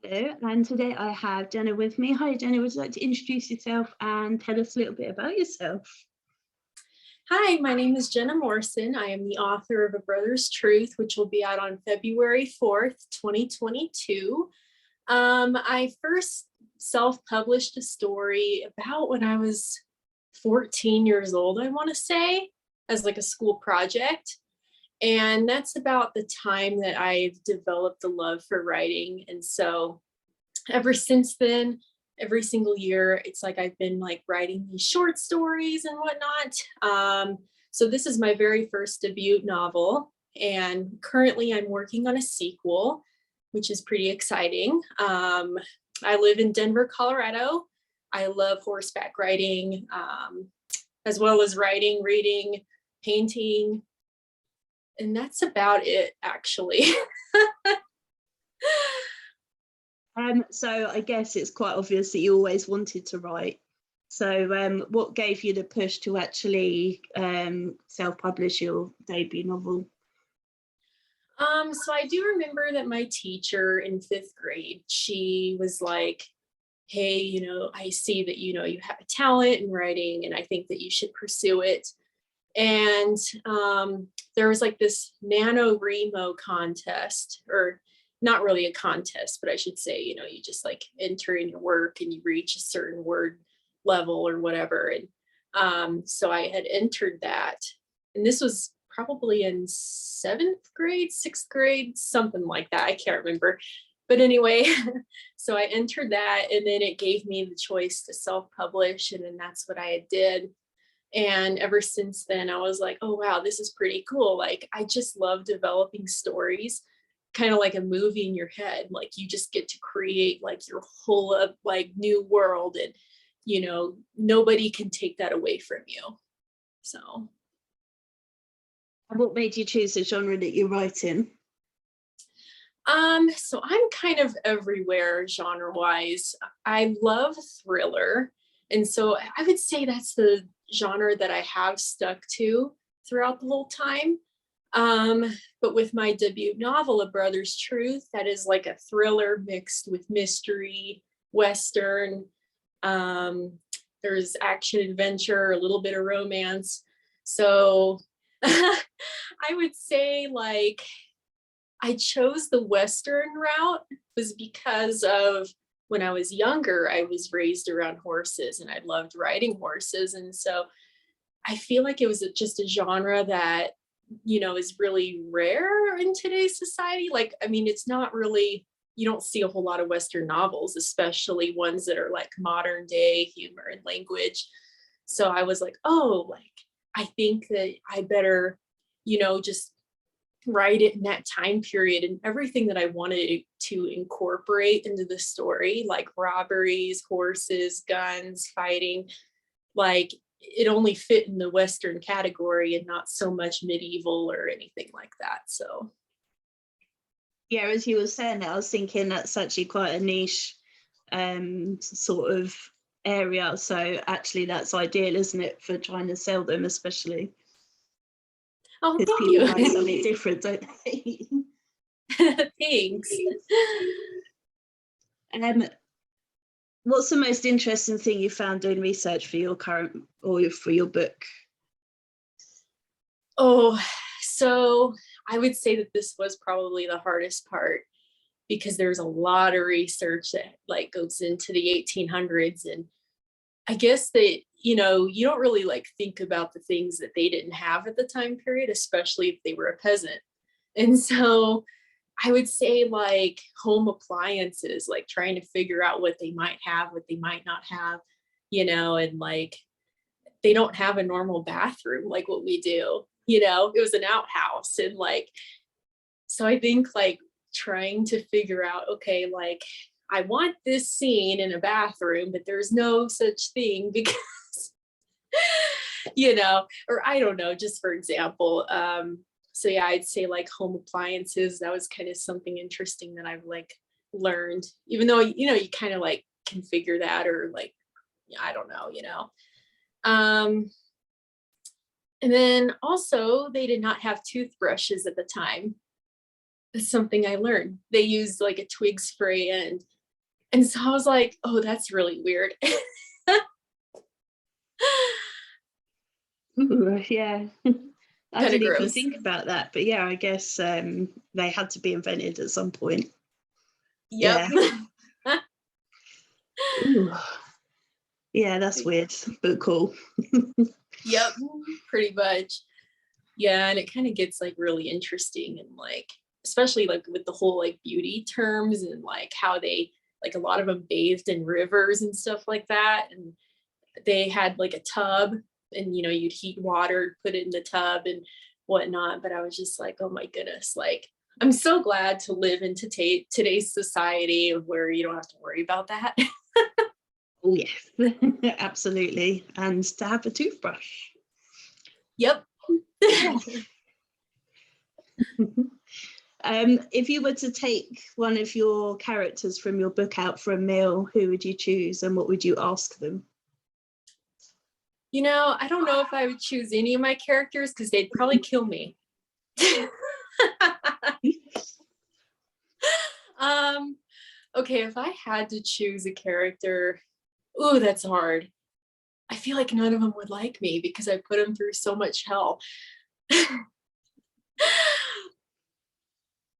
Hello, and today I have Jenna with me. Hi, Jenna. Would you like to introduce yourself and tell us a little bit about yourself? Hi, my name is Jenna Morrison. I am the author of A Brother's Truth, which will be out on February 4th, 2022. I first self-published a story about when I was 14 years old, I want to say, as like a school project. And that's about the time that I've developed a love for writing. And so ever since then, every single year, it's like I've been like writing these short stories and whatnot. So this is my very first debut novel, and currently I'm working on a sequel, which is pretty exciting. I live in Denver, Colorado. I love horseback riding, as well as writing, reading, painting, and that's about it, actually. So I guess it's quite obvious that you always wanted to write. So what gave you the push to actually self-publish your debut novel? So I do remember that my teacher in fifth grade, she was like, hey, I see that, you have a talent in writing and I think that you should pursue it. And there was like this NaNoWriMo contest, or not really a contest, but I should say, you just like enter in your work and you reach a certain word level or whatever. And so I had entered that. And this was probably in seventh grade, sixth grade, something like that. I can't remember. But anyway, so I entered that, and then it gave me the choice to self-publish, and then that's what I did. And ever since then, I was like, oh, wow, this is pretty cool. Like, I just love developing stories, kind of like a movie in your head. Like, you just get to create like your whole like new world, and, nobody can take that away from you. So, And what made you choose the genre that you write in? so I'm kind of everywhere genre wise. I love thriller. And so I would say that's the genre that I have stuck to throughout the whole time. But with my debut novel, A Brother's Truth, that is like a thriller mixed with mystery, Western. Um, there's action adventure, a little bit of romance. So I would say like I chose the Western route was because of when I was younger, I was raised around horses and I loved riding horses. And so I feel like it was just a genre that, is really rare in today's society. Like, I mean, it's not really, you don't see a whole lot of Western novels, especially ones that are like modern day humor and language. So I was like, oh, like, I think that I better, just write it in that time period, and everything that I wanted to incorporate into the story, like robberies, horses, guns, fighting, like it only fit in the Western category and not so much medieval or anything like that. So, Yeah, as you were saying that, I was thinking that's actually quite a niche sort of area. So actually that's ideal, isn't it, for trying to sell them, especially oh, because thank people like you. something different, don't they? Thanks. Um, what's the most interesting thing you found doing research for your current or for your book? Oh, so I would say that this was probably the hardest part because there's a lot of research that like goes into the 1800s. And I guess that, you don't really like think about the things that they didn't have at the time period, especially if they were a peasant. And so I would say like home appliances, like trying to figure out what they might have, what they might not have, and like they don't have a normal bathroom like what we do. It was an outhouse. And like, so I think like trying to figure out, okay, like I want this scene in a bathroom, but there's no such thing because, or I don't know, just for example. So yeah, I'd say like home appliances, that was kind of something interesting that I've like learned, even though, you kind of like can figure that, or like, I don't know. Um, and then also they did not have toothbrushes at the time. That's something I learned. They use like a twig spray, and so I was like, oh, that's really weird. Ooh, yeah. I Kind of didn't even gross. think about that, but yeah, I guess they had to be invented at some point. Yep. Yeah. Ooh. Yeah, that's weird, but cool. Yep, pretty much. Yeah, and it kind of gets like really interesting, and like especially like with the whole like beauty terms, and like how they, like a lot of them bathed in rivers and stuff like that, and they had like a tub, and you'd heat water, put it in the tub and whatnot. But I was just like, oh my goodness, like I'm so glad to live in today's society of where you don't have to worry about that. Oh, yes, absolutely. And to have a toothbrush. Yep. Yeah. If you were to take one of your characters from your book out for a meal, who would you choose and what would you ask them? I don't know if I would choose any of my characters because they'd probably kill me. Okay, if I had to choose a character, ooh, that's hard. I feel like none of them would like me because I put them through so much hell.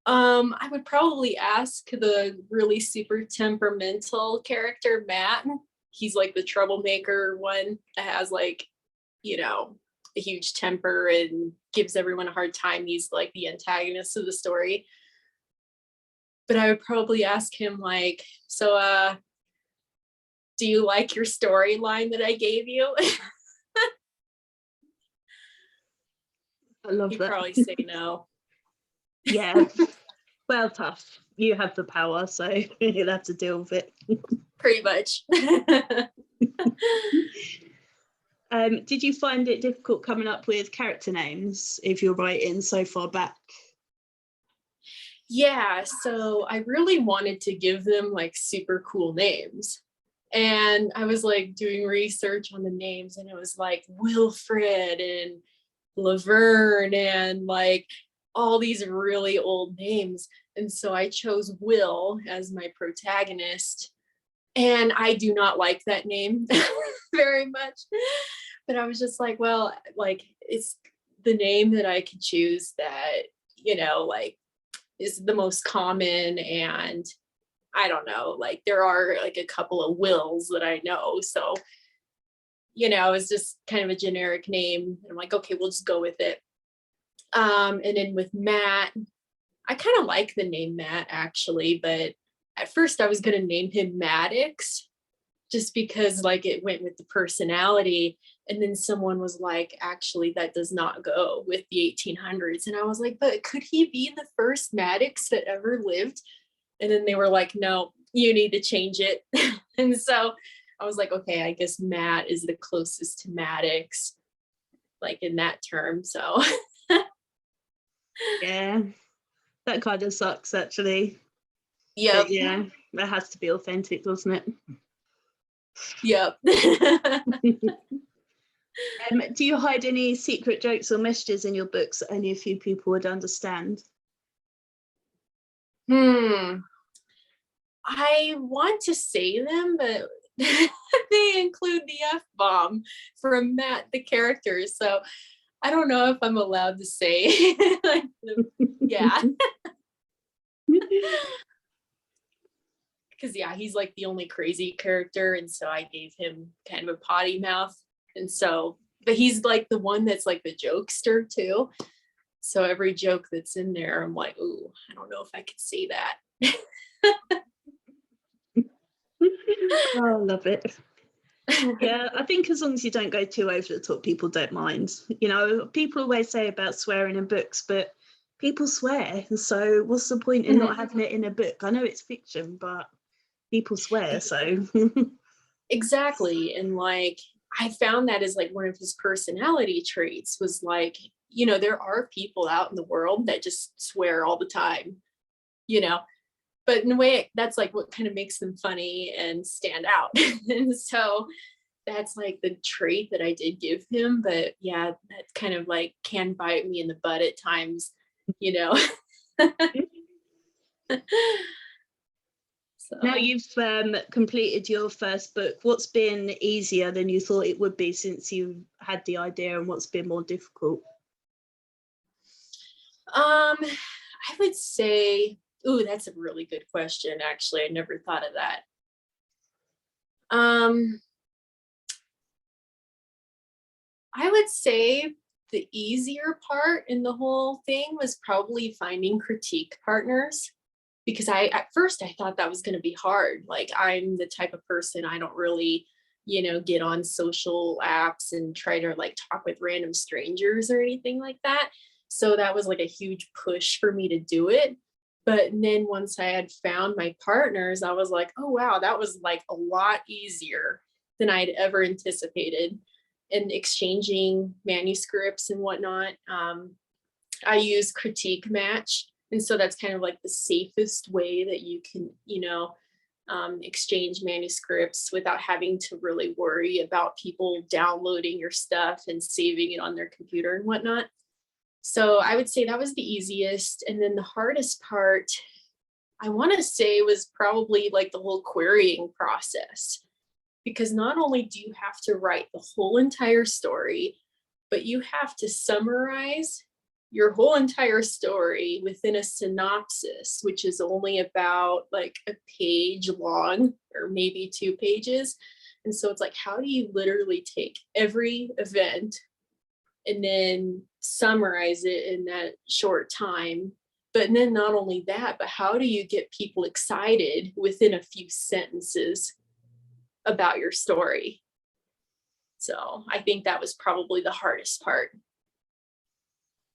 I would probably ask the really super temperamental character, Matt. He's like the troublemaker one that has like, a huge temper and gives everyone a hard time. He's like the antagonist of the story. But I would probably ask him like, so do you like your storyline that I gave you? I love He'd that. probably say no. Yeah. Well, tough. You have the power, so you'll have to deal with it. Pretty much. Did you find it difficult coming up with character names if you're writing so far back? Yeah, so I really wanted to give them like super cool names. And I was like doing research on the names, and it was like Wilfred and Laverne and like all these really old names. And so I chose Will as my protagonist. And I do not like that name very much. But I was just like, well, like it's the name that I could choose that, like is the most common. And I don't know, like there are like a couple of Wills that I know. So, it's just kind of a generic name. I'm like, okay, we'll just go with it. And then with Matt, I kind of like the name Matt actually, but at first I was going to name him Maddox just because like it went with the personality. And then someone was like, actually, that does not go with the 1800s. And I was like, but could he be the first Maddox that ever lived? And then they were like, no, you need to change it. And so I was like, okay, I guess Matt is the closest to Maddox, like in that term. So Yeah, that kind of sucks actually. yep. But yeah, that has to be authentic, doesn't it? Yep. Do you hide any secret jokes or messages in your books that only a few people would understand? I want to say them, but they include the F-bomb from Matt, the character. So I don't know if I'm allowed to say. Like, yeah. Because, yeah, he's like the only crazy character. And so I gave him kind of a potty mouth. And so, but he's like the one that's like the jokester too. So every joke that's in there, I'm like, ooh, I don't know if I could say that. Oh, I love it. Yeah, I think as long as you don't go too over the top, people don't mind. People always say about swearing in books, but people swear. So what's the point in not having it in a book? I know it's fiction, but people swear, so. Exactly. And like, I found that as like one of his personality traits was like, there are people out in the world that just swear all the time, but in a way that's like what kind of makes them funny and stand out. And so that's like the trait that I did give him. But yeah, that kind of like can bite me in the butt at times. Now So, you've completed your first book, what's been easier than you thought it would be since you had the idea, and what's been more difficult? I would say, ooh, that's a really good question. Actually, I never thought of that. I would say the easier part in the whole thing was probably finding critique partners, because at first I thought that was going to be hard. Like, I'm the type of person, I don't really, get on social apps and try to like talk with random strangers or anything like that. So that was like a huge push for me to do it. But then once I had found my partners, I was like, oh wow, that was like a lot easier than I'd ever anticipated. And exchanging manuscripts and whatnot. I use Critique Match. And so that's kind of like the safest way that you can, exchange manuscripts without having to really worry about people downloading your stuff and saving it on their computer and whatnot. So I would say that was the easiest. And then the hardest part, I want to say, was probably like the whole querying process. Because not only do you have to write the whole entire story, but you have to summarize your whole entire story within a synopsis, which is only about like a page long or maybe 2 pages. And so it's like, how do you literally take every event and then summarize it in that short time? But then not only that, but how do you get people excited within a few sentences about your story? So I think that was probably the hardest part.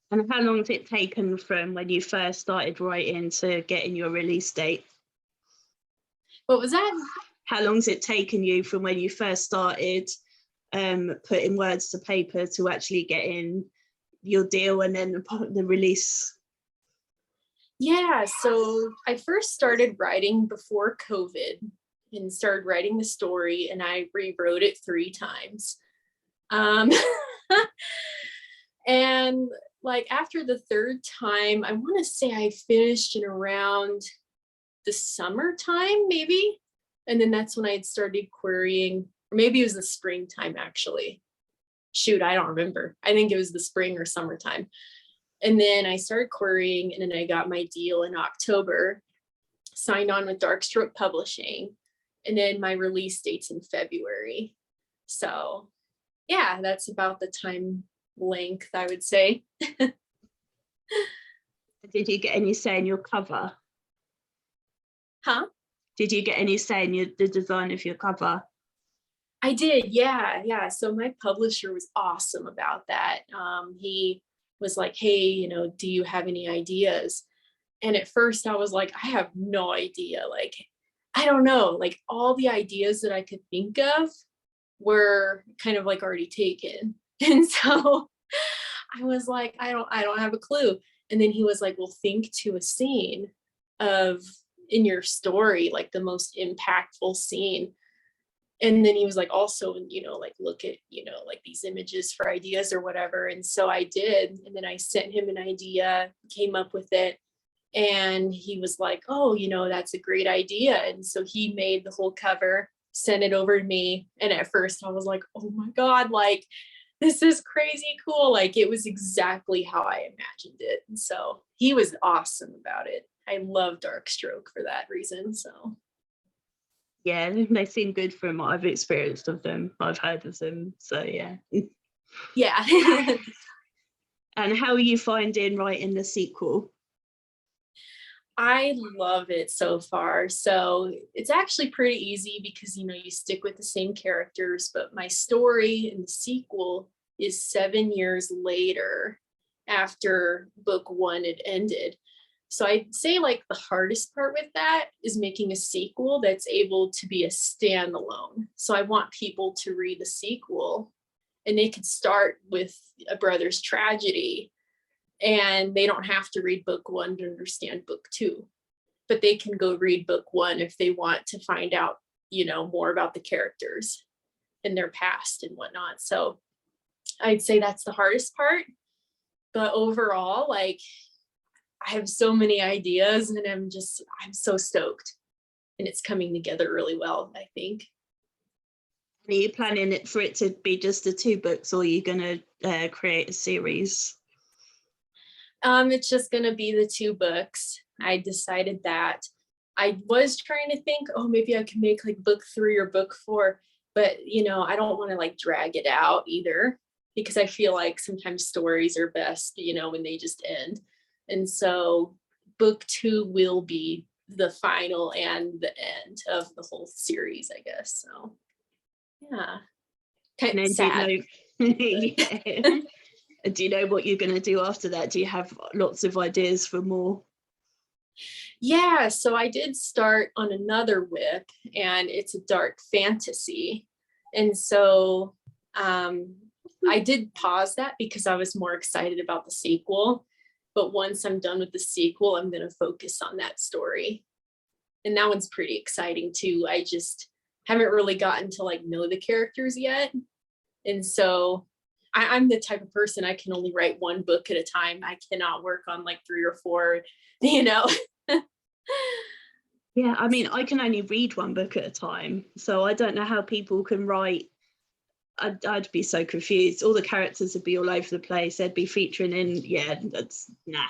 And how long has it taken from when you first started writing to getting your release date? What was that? How long's it taken you from when you first started putting words to paper to actually getting your deal and then the release? Yeah, so I first started writing before COVID and started writing the story, and I rewrote it 3 times. Um, and like after the third time, I want to say I finished in around the summertime, maybe. And then that's when I had started querying, or maybe it was the springtime actually. Shoot, I don't remember. I think it was the spring or summertime. And then I started querying, and then I got my deal in October, signed on with Darkstroke Publishing, and then my release date's in February. So yeah, that's about the time length, I would say. Did you get any say in your cover? Huh? Did you get any say in the design of your cover? I did, yeah. So my publisher was awesome about that. He was like, hey, do you have any ideas? And at first I was like, I have no idea. Like, I don't know. Like, all the ideas that I could think of were kind of like already taken. And so I was like, I don't have a clue. And then he was like, well, think to a scene of in your story, like the most impactful scene. And then he was like, also, like look at, like these images for ideas or whatever. And so I did. And then I sent him an idea, came up with it. And he was like, oh, that's a great idea. And so he made the whole cover, sent it over to me. And at first I was like, oh my God, like, this is crazy cool. Like, it was exactly how I imagined it. And so he was awesome about it. I love Darkstroke for that reason. So Yeah, they seem good from what I've experienced of them. I've heard of them. So yeah. yeah. And how are you finding writing the sequel? I love it so far. So it's actually pretty easy because, you stick with the same characters, but my story in the sequel is 7 years later after book 1 had ended. So I'd say like the hardest part with that is making a sequel that's able to be a standalone. So I want people to read the sequel and they could start with a brother's tragedy, and they don't have to read book 1 to understand book 2, but they can go read book 1 if they want to find out, more about the characters and their past and whatnot. So I'd say that's the hardest part. But overall, like, I have so many ideas, and I'm so stoked, and it's coming together really well, I think. Are you planning it for it to be just the 2 books, or are you going to create a series? It's just going to be the 2 books. I decided that. I was trying to think, oh, maybe I can make like book 3 or book 4, but I don't want to like drag it out either, because I feel like sometimes stories are best, when they just end. And so book 2 will be the final and the end of the whole series, I guess. So yeah, kind of sad. Yeah. Do you know what you're going to do after that? Do you have lots of ideas for more? Yeah, so I did start on another WIP, and it's a dark fantasy. And so I did pause that because I was more excited about the sequel. But once I'm done with the sequel, I'm going to focus on that story. And that one's pretty exciting too. I just haven't really gotten to like know the characters yet. And so I'm the type of person, I can only write 1 book at a time. I cannot work on like 3 or 4, Yeah, I mean, I can only read 1 book at a time, so I don't know how people can write. I'd be so confused. All the characters would be all over the place. They'd be featuring in, that's nah.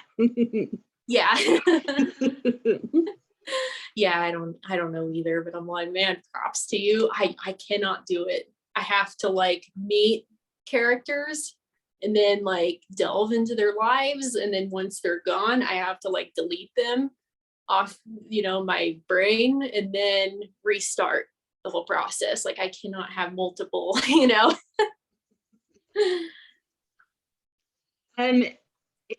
Yeah. Yeah, I don't know either, but I'm like, man, props to you. I cannot do it. I have to like meet characters and then like delve into their lives, and then once they're gone, I have to like delete them off my brain and then restart the whole process. Like I cannot have multiple.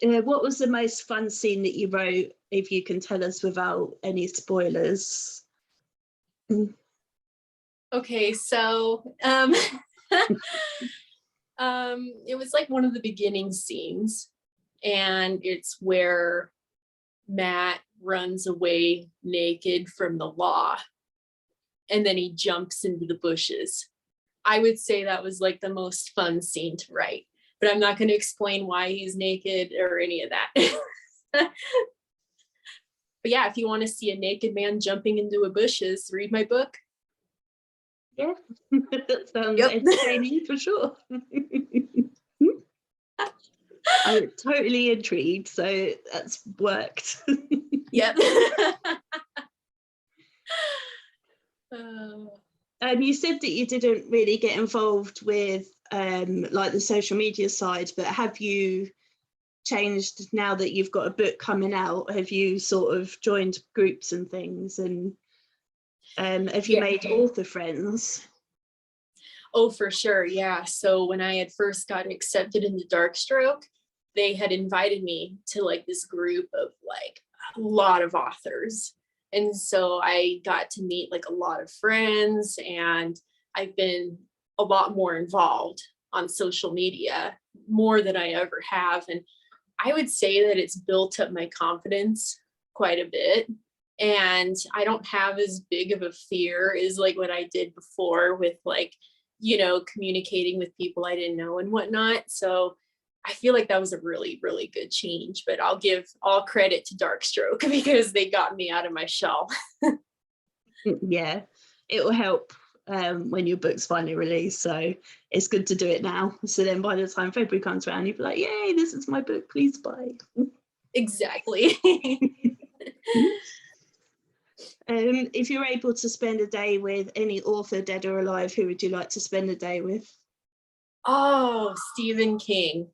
What was the most fun scene that you wrote, if you can tell us without any spoilers? Okay, so it was like one of the beginning scenes, and it's where Matt runs away naked from the law, and then he jumps into the bushes. I would say that was like the most fun scene to write, but I'm not going to explain why he's naked or any of that. But yeah, if you want to see a naked man jumping into a bushes, read my book. Yeah, that sounds entertaining for sure. I'm totally intrigued, so that's worked. Yep. You said that you didn't really get involved with like the social media side, but have you changed now that you've got a book coming out? Have you sort of joined groups and things, and have you made author friends? Oh, for sure. Yeah. So when I had first got accepted into Darkstroke, they had invited me to like this group of like a lot of authors. And so I got to meet like a lot of friends, and I've been a lot more involved on social media, more than I ever have. And I would say that it's built up my confidence quite a bit. And I don't have as big of a fear as like what I did before with like, communicating with people I didn't know and whatnot. So I feel like that was a really, really good change, but I'll give all credit to Darkstroke because they got me out of my shell. Yeah, it will help when your book's finally released. So it's good to do it now. So then by the time February comes around, you'll be like, yay, this is my book, please buy. Exactly. If you're able to spend a day with any author, dead or alive, who would you like to spend a day with? Oh, Stephen King.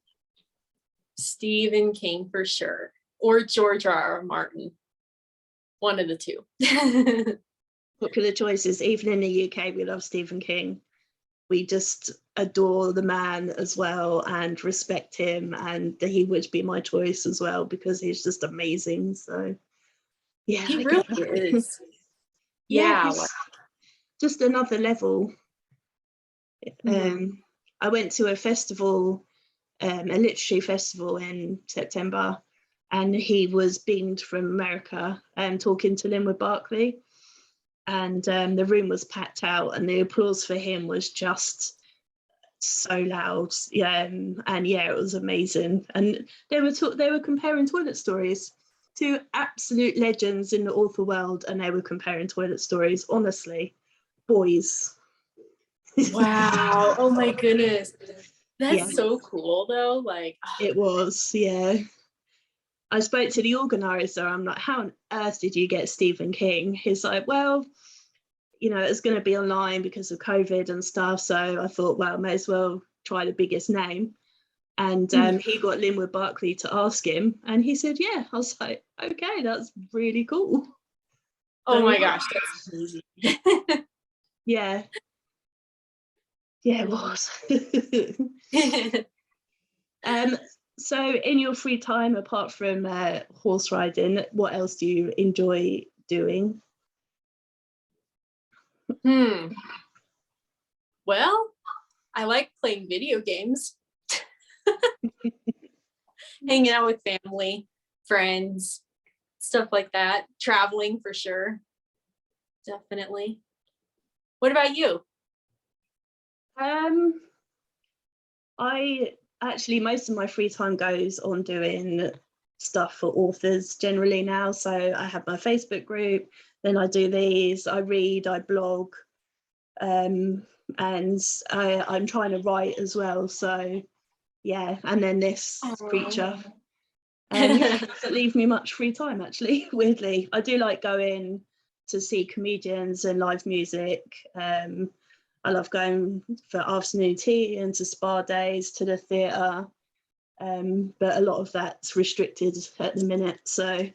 Stephen King for sure. Or George R.R. Martin. One of the two. Popular choices. Even in the UK, we love Stephen King. We just adore the man as well and respect him, and he would be my choice as well because he's just amazing. So yeah, he really is. Yeah, just another level. Mm-hmm. I went to a festival, a literary festival in September, and he was beamed from America talking to Linwood Barclay, and the room was packed out, and the applause for him was just so loud. And yeah, it was amazing. And they were comparing toilet stories. Two absolute legends in the author world, and they were comparing toilet stories. Honestly, boys. Wow. Oh my goodness. That's Yeah, so cool though. Like, it was. Yeah. I spoke to the organizer. I'm like, how on earth did you get Stephen King? He's like, well, it's going to be online because of COVID and stuff. So I thought, well, may as well try the biggest name. And he got Linwood Barclay to ask him, and he said, yeah. I was like, okay, that's really cool. oh So, my yeah. gosh, that's amazing. Yeah. Yeah, it was. So in your free time, apart from horse riding, what else do you enjoy doing? Well, I like playing video games, hanging out with family, friends, stuff like that. Traveling for sure. Definitely. What about you? I actually, most of my free time goes on doing stuff for authors generally now. So I have my Facebook group, then I do these, I read, I blog, and I'm trying to write as well. So yeah, and then this creature. Yeah, it doesn't leave me much free time actually, weirdly. I do like going to see comedians and live music. I love going for afternoon tea and to spa days, to the theatre, but a lot of that's restricted at the minute. So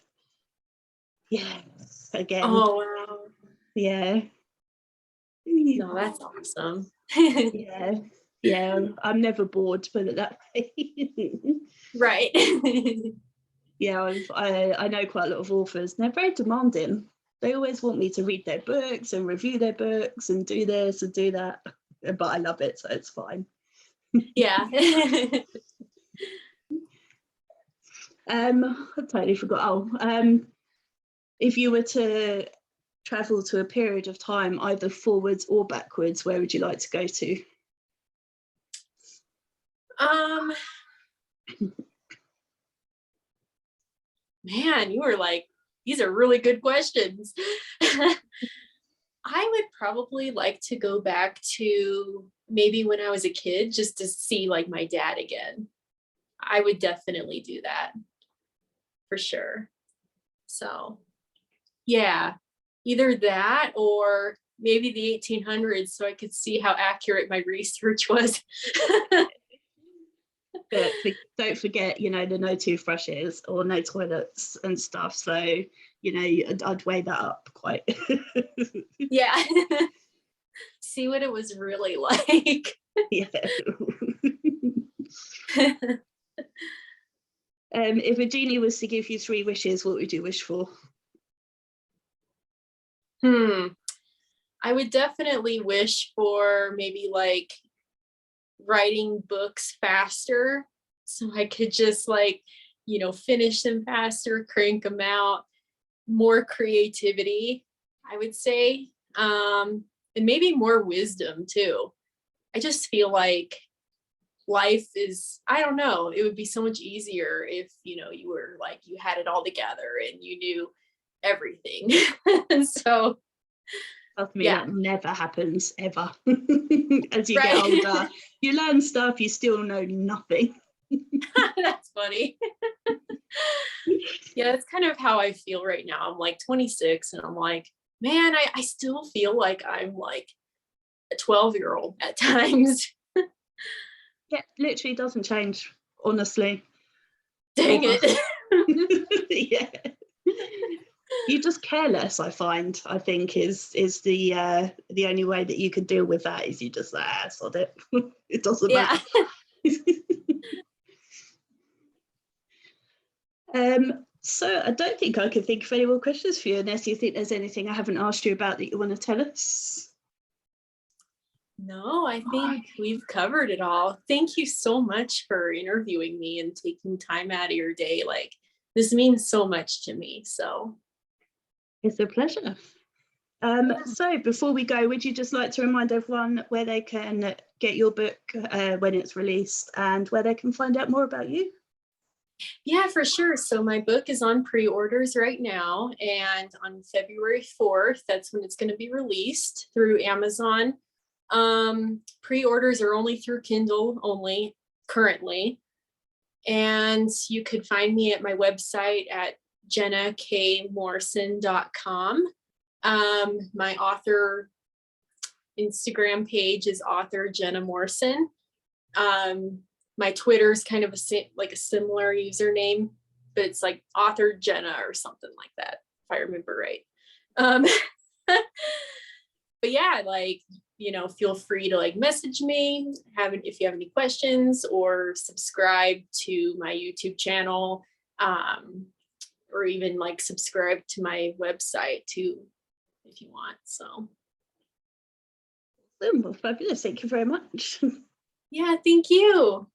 yeah, again. Oh wow. Yeah. No, that's awesome. Yeah, I'm never bored, put it that way. Right. Yeah, I know quite a lot of authors, and they're very demanding. They always want me to read their books and review their books and do this and do that, but I love it, so it's fine. Yeah. I totally forgot. If you were to travel to a period of time, either forwards or backwards, where would you like to go to? Man, you were like, these are really good questions. I would probably like to go back to maybe when I was a kid, just to see like my dad again. I would definitely do that for sure. So yeah, either that or maybe the 1800s so I could see how accurate my research was. But don't forget, the no toothbrushes or no toilets and stuff. So, I'd weigh that up quite. Yeah. See what it was really like. Yeah. If a genie was to give you 3 wishes, what would you wish for? I would definitely wish for maybe like writing books faster so I could just finish them faster, crank them out, more creativity, I would say. And maybe more wisdom too. I just feel like life is, I don't know, it would be so much easier if, you were like, you had it all together and you knew everything. So Trust me, yeah. that never happens ever. As you get older, you learn stuff, you still know nothing. That's funny. Yeah, that's kind of how I feel right now. I'm like 26 and I'm like, man, I still feel like I'm like a 12-year-old at times. Yeah, literally doesn't change, honestly. Dang it. Yeah. You just care less, I find, I think is the only way that you could deal with that is you just sod it. It doesn't matter. So I don't think I can think of any more questions for you unless you think there's anything I haven't asked you about that you want to tell us. No, I think we've covered it all. Thank you so much for interviewing me and taking time out of your day. Like, this means so much to me. So it's a pleasure. So before we go, would you just like to remind everyone where they can get your book when it's released and where they can find out more about you? Yeah, for sure. So my book is on pre-orders right now, and on February 4th, that's when it's going to be released through Amazon. Pre-orders are only through Kindle only currently. And you could find me at my website at jennakmorrison.com. My author Instagram page is author Jenna Morrison. My Twitter is kind of like a similar username, but it's like author Jenna or something like that, if I remember right. But yeah, like, feel free to like message me, if you have any questions, or subscribe to my YouTube channel, or even like subscribe to my website too, if you want. So. Well, fabulous. Thank you very much. Yeah, thank you.